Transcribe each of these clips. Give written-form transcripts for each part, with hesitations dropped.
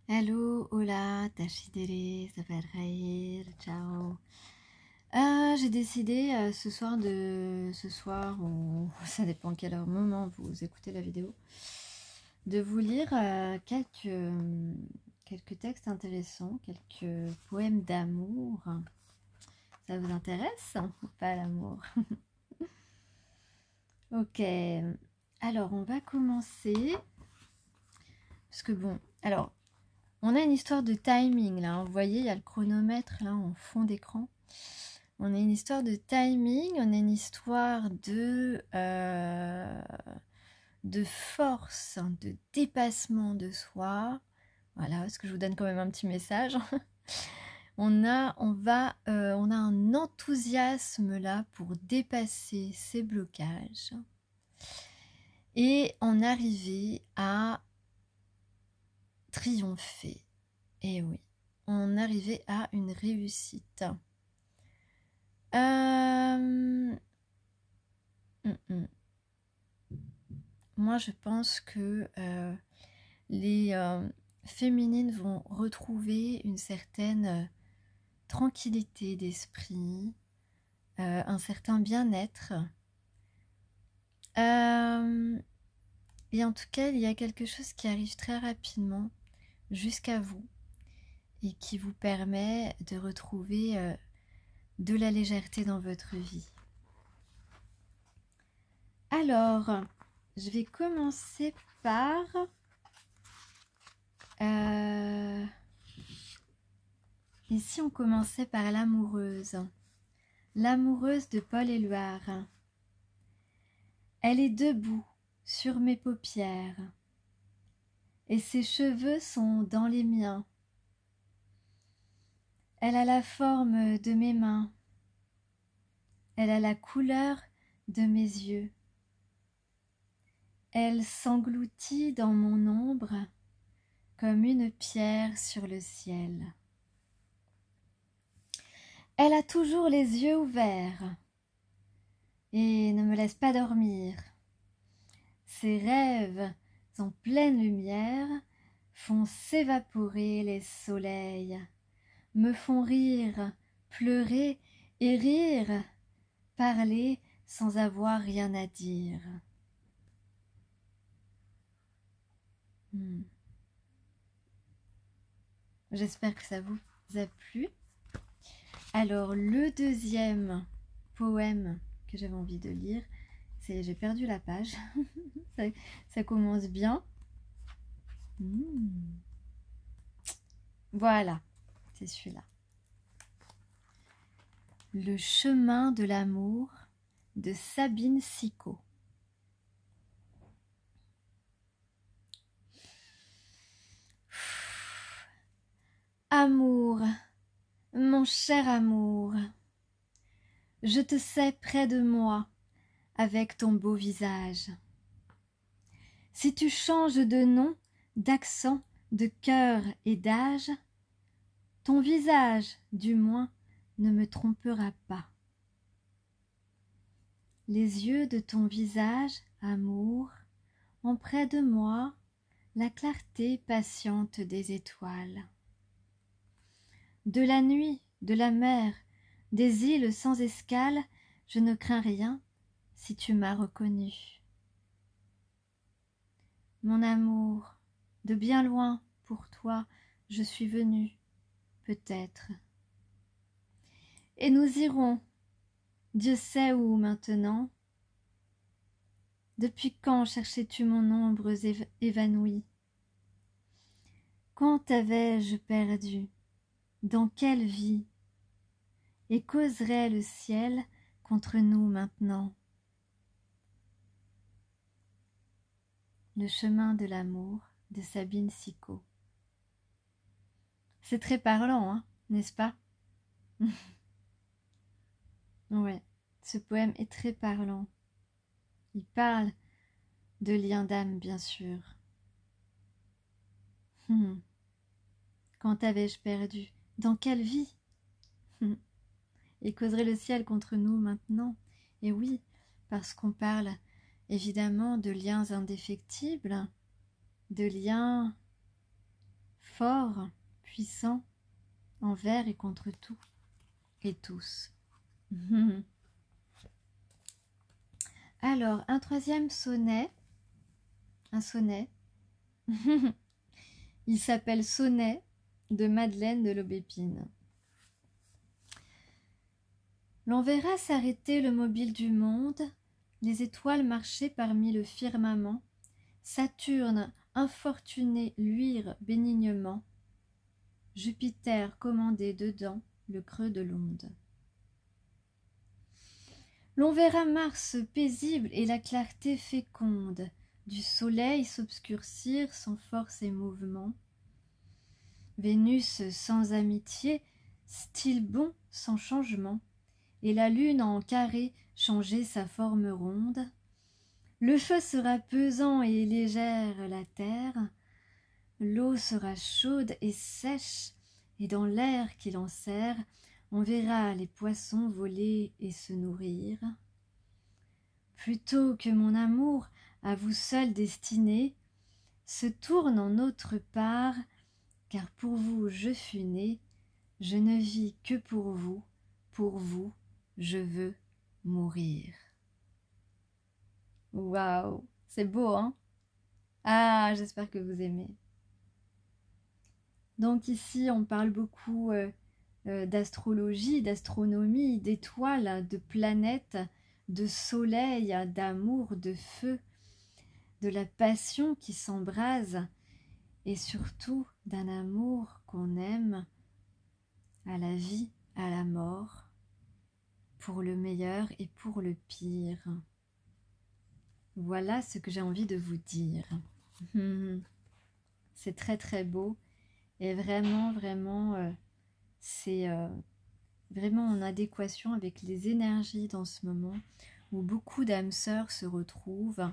Hello, hola, tachidere, ça va Raïr, ciao. J'ai décidé ce soir ou ça dépend quel heure moment vous écoutez la vidéo, de vous lire quelques textes intéressants, quelques poèmes d'amour. Ça vous intéresse ou pas l'amour? Ok, alors on va commencer parce que bon, alors on a une histoire de timing là, vous voyez, il y a le chronomètre là en fond d'écran. On a une histoire de timing, on a une histoire de force, de dépassement de soi. Voilà, parce que je vous donne quand même un petit message. On a un enthousiasme là pour dépasser ces blocages et en arriver à triompher. Et oui, en arriver à une réussite. Moi, je pense que les féminines vont retrouver une certaine tranquillité d'esprit, un certain bien-être. Et en tout cas, il y a quelque chose qui arrive très rapidement jusqu'à vous et qui vous permet de retrouver de la légèreté dans votre vie. Alors, je vais commencer par... Ici, on commençait par l'amoureuse. L'amoureuse de Paul Éluard. Elle est debout sur mes paupières et ses cheveux sont dans les miens. Elle a la forme de mes mains. Elle a la couleur de mes yeux. Elle s'engloutit dans mon ombre comme une pierre sur le ciel. Elle a toujours les yeux ouverts et ne me laisse pas dormir. Ses rêves en pleine lumière font s'évaporer les soleils, me font rire, pleurer et rire, parler sans avoir rien à dire. J'espère que ça vous a plu. Alors, le deuxième poème que j'avais envie de lire, c'est... J'ai perdu la page. ça commence bien. Voilà, c'est celui-là. Le chemin de l'amour de Sabine Sicot. Amour, mon cher amour, je te sais près de moi avec ton beau visage. Si tu changes de nom, d'accent, de cœur et d'âge, ton visage, du moins, ne me trompera pas. Les yeux de ton visage, amour, ont près de moi la clarté patiente des étoiles. De la nuit, de la mer, des îles sans escale, je ne crains rien si tu m'as reconnu. Mon amour, de bien loin, pour toi, je suis venue, peut-être. Et nous irons, Dieu sait où maintenant. Depuis quand cherchais-tu mon ombre évanouie? Quand t'avais-je perdu? Dans quelle vie? Et causerait le ciel contre nous maintenant? Le chemin de l'amour de Sabine Sicot. C'est très parlant, hein, n'est-ce pas? Ouais, ce poème est très parlant. Il parle de lien d'âme, bien sûr. Quand t'avais-je perdu? Dans quelle vie? Et causerait le ciel contre nous maintenant? Et oui, parce qu'on parle évidemment de liens indéfectibles, de liens fort, puissant, envers et contre tout et tous. Alors, un troisième sonnet, un sonnet, il s'appelle Sonnet de Madeleine de l'Aubépine. L'on verra s'arrêter le mobile du monde, les étoiles marcher parmi le firmament, Saturne infortuné luire bénignement, Jupiter commander dedans le creux de l'onde. L'on verra Mars paisible et la clarté féconde du soleil s'obscurcir sans force et mouvement, Vénus sans amitié, style bon sans changement, et la lune en carré changer sa forme ronde. Le feu sera pesant et légère la terre, l'eau sera chaude et sèche, et dans l'air qui l'enserre, on verra les poissons voler et se nourrir. Plutôt que mon amour, à vous seul destiné, se tourne en autre part, car pour vous je fus né, je ne vis que pour vous, je veux mourir. Waouh, c'est beau, hein? Ah, j'espère que vous aimez. Donc ici, on parle beaucoup d'astrologie, d'astronomie, d'étoiles, de planètes, de soleil, d'amour, de feu, de la passion qui s'embrase et surtout d'un amour qu'on aime à la vie, à la mort, pour le meilleur et pour le pire. Voilà ce que j'ai envie de vous dire. C'est très très beau et vraiment c'est vraiment en adéquation avec les énergies dans ce moment où beaucoup d'âmes sœurs se retrouvent,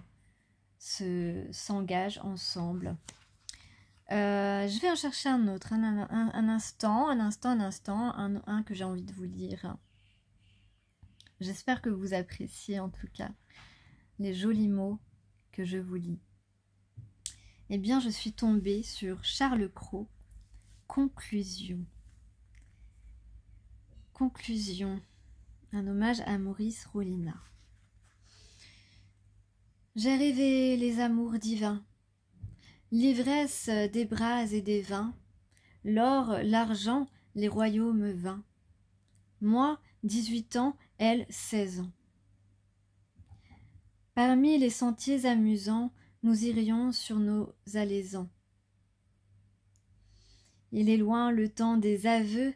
s'engagent ensemble. Je vais en chercher un autre, un instant que j'ai envie de vous lire. J'espère que vous appréciez en tout cas les jolis mots que je vous lis. Eh bien, je suis tombée sur Charles Cros, Conclusion. Conclusion, un hommage à Maurice Rollinat. J'ai rêvé les amours divins, l'ivresse des bras et des vins, l'or, l'argent, les royaumes vains. Moi, 18 ans, elle, 16 ans. Parmi les sentiers amusants, nous irions sur nos alezans. Il est loin le temps des aveux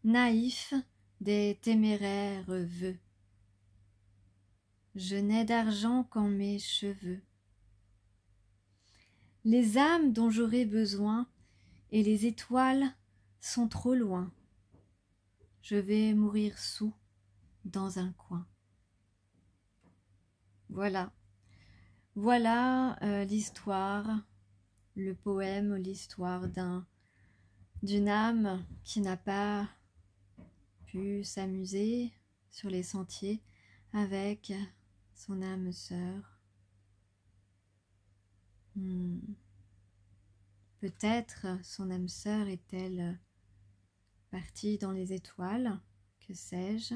naïfs, des téméraires vœux. Je n'ai d'argent qu'en mes cheveux. Les âmes dont j'aurai besoin et les étoiles sont trop loin. Je vais mourir soûl dans un coin. Voilà. Voilà l'histoire, le poème, l'histoire d'une âme qui n'a pas pu s'amuser sur les sentiers avec son âme sœur. Peut-être son âme sœur est-elle partie dans les étoiles, que sais-je?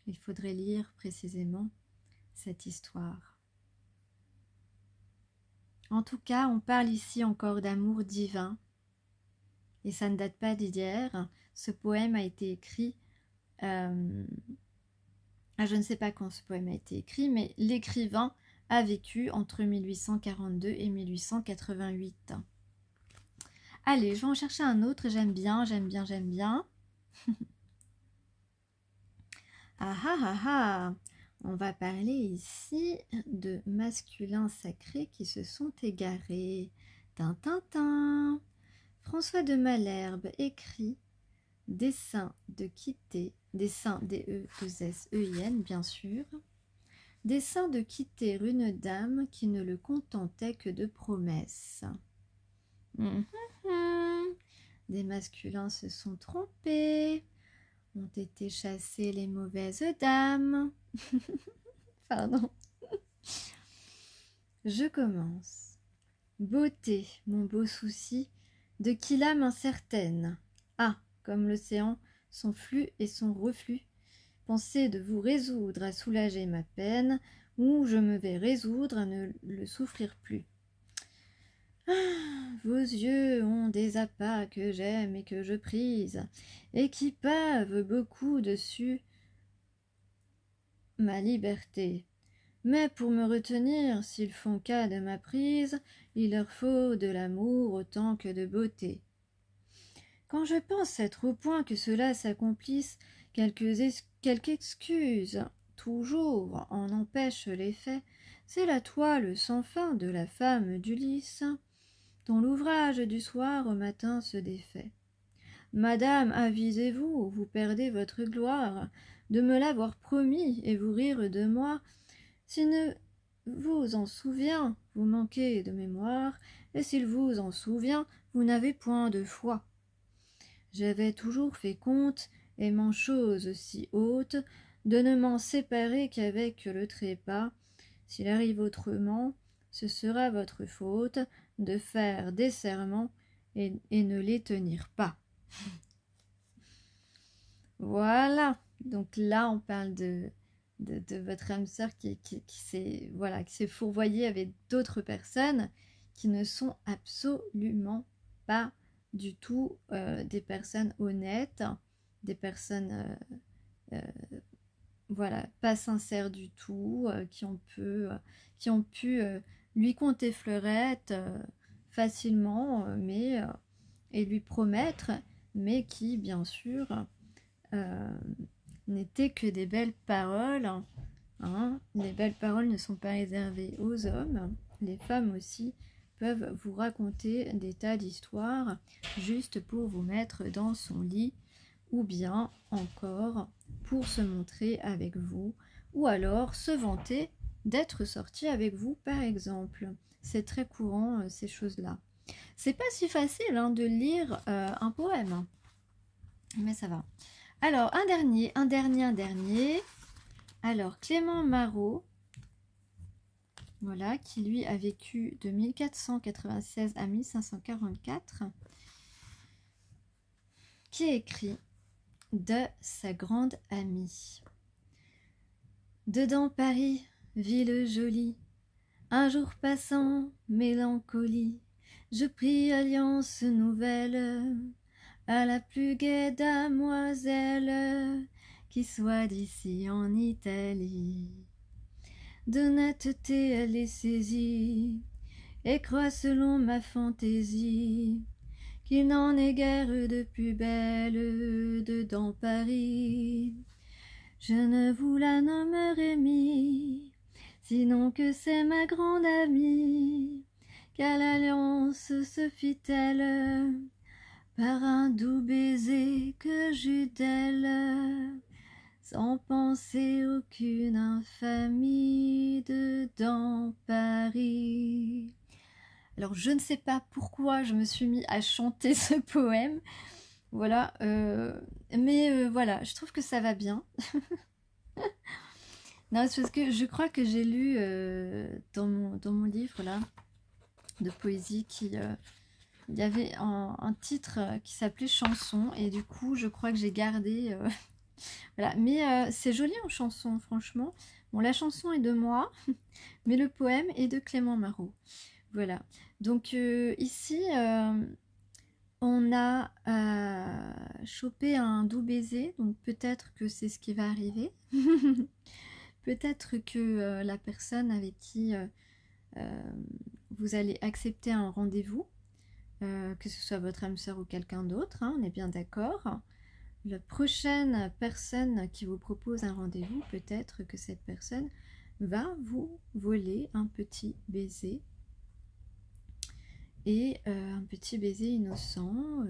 Il faudrait lire précisément cette histoire. En tout cas, on parle ici encore d'amour divin, et ça ne date pas d'hier. Ce poème a été écrit, je ne sais pas quand ce poème a été écrit, mais l'écrivain a vécu entre 1842 et 1888. Allez, je vais en chercher un autre, j'aime bien. On va parler ici de masculins sacrés qui se sont égarés. Tintintin. François de Malherbe écrit Dessein de quitter, dessein D-E-2-S-E-I-N bien sûr, dessein de quitter une dame qui ne le contentait que de promesses. Des masculins se sont trompés, ont été chassées les mauvaises dames. Pardon. Je commence. Beauté, mon beau souci, de qui l'âme incertaine. Ah, comme l'océan, son flux et son reflux. Pensez de vous résoudre à soulager ma peine, ou je me vais résoudre à ne le souffrir plus. Ah, vos yeux ont des appâts que j'aime et que je prise, et qui pavent beaucoup dessus ma liberté. Mais pour me retenir, s'ils font cas de ma prise, il leur faut de l'amour autant que de beauté. Quand je pense être au point que cela s'accomplisse, quelque excuse toujours en empêche l'effet, c'est la toile sans fin de la femme d'Ulysse, dont l'ouvrage du soir au matin se défait. Madame, avisez-vous, vous perdez votre gloire, de me l'avoir promis et vous rire de moi. S'il ne vous en souvient, vous manquez de mémoire, et s'il vous en souvient, vous n'avez point de foi. J'avais toujours fait compte, aimant chose si haute, de ne m'en séparer qu'avec le trépas. S'il arrive autrement, ce sera votre faute de faire des serments et ne les tenir pas. Voilà, donc là on parle de votre âme sœur qui s'est fourvoyée avec d'autres personnes qui ne sont absolument pas du tout des personnes honnêtes, des personnes pas sincères du tout, qui ont pu lui compter fleurette facilement, et lui promettre, mais qui bien sûr n'étaient que des belles paroles. Hein. Les belles paroles ne sont pas réservées aux hommes, les femmes aussi peuvent vous raconter des tas d'histoires juste pour vous mettre dans son lit, ou bien encore pour se montrer avec vous, ou alors se vanter d'être sorti avec vous par exemple. C'est très courant ces choses-là. C'est pas si facile de lire un poème, mais ça va. Alors un dernier. Alors Clément Marot, voilà, qui lui a vécu de 1496 à 1544, qui écrit de sa grande amie. Dedans Paris, ville jolie, un jour passant, mélancolie, je pris alliance nouvelle à la plus gaie damoiselle qui soit d'ici en Italie. D'honnêteté elle est saisie et croit selon ma fantaisie qu'il n'en est guère de plus belle dedans Paris. Je ne vous la nommerai mis, sinon que c'est ma grande amie, qu'à l'alliance se fit-elle par un doux baiser que j'eus d'elle, sans penser aucune infamie dedans Paris. Alors je ne sais pas pourquoi je me suis mis à chanter ce poème, voilà, mais voilà, je trouve que ça va bien. Non, c'est parce que je crois que j'ai lu dans mon livre là de poésie il y avait un titre qui s'appelait chanson, et du coup je crois que j'ai gardé voilà, mais c'est joli en chanson franchement. Bon, la chanson est de moi mais le poème est de Clément Marot. Voilà, donc ici on a chopé un doux baiser, donc peut-être que c'est ce qui va arriver. Peut-être que la personne avec qui vous allez accepter un rendez-vous, que ce soit votre âme sœur ou quelqu'un d'autre, hein, on est bien d'accord. La prochaine personne qui vous propose un rendez-vous, peut-être que cette personne va vous voler un petit baiser. Et un petit baiser innocent,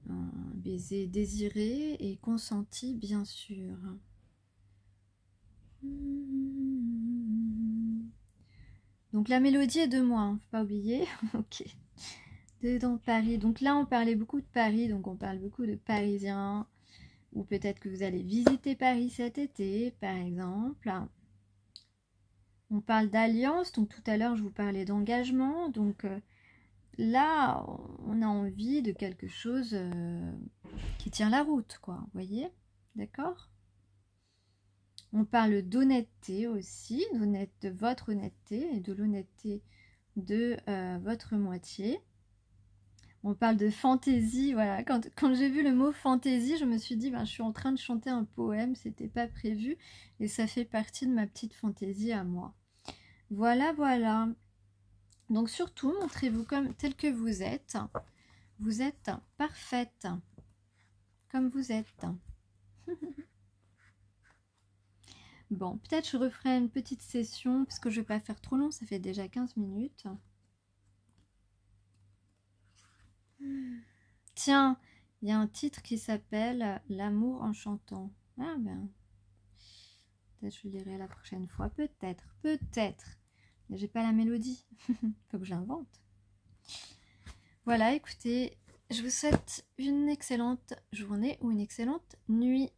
un baiser désiré et consenti bien sûr. Donc la mélodie est de moi, hein, faut pas oublier. Ok. Dedans Paris. Donc là on parlait beaucoup de Paris, donc on parle beaucoup de Parisiens. Ou peut-être que vous allez visiter Paris cet été, par exemple. On parle d'alliance, donc tout à l'heure je vous parlais d'engagement, donc là, on a envie de quelque chose qui tient la route, quoi, vous voyez? D'accord? On parle d'honnêteté aussi, de votre honnêteté et de l'honnêteté de votre moitié. On parle de fantaisie, voilà. Quand j'ai vu le mot fantaisie, je me suis dit, ben, je suis en train de chanter un poème, c'était pas prévu, et ça fait partie de ma petite fantaisie à moi. Voilà, voilà. Donc surtout, montrez-vous comme tel que vous êtes. Vous êtes parfaite, comme vous êtes. Bon, peut-être je referai une petite session, parce que je ne vais pas faire trop long, ça fait déjà 15 minutes. Tiens, il y a un titre qui s'appelle « L'amour en chantant ». Ah ben, peut-être je le lirai la prochaine fois, peut-être, peut-être. Mais j'ai pas la mélodie, faut que je l'invente. Voilà, écoutez, je vous souhaite une excellente journée ou une excellente nuit.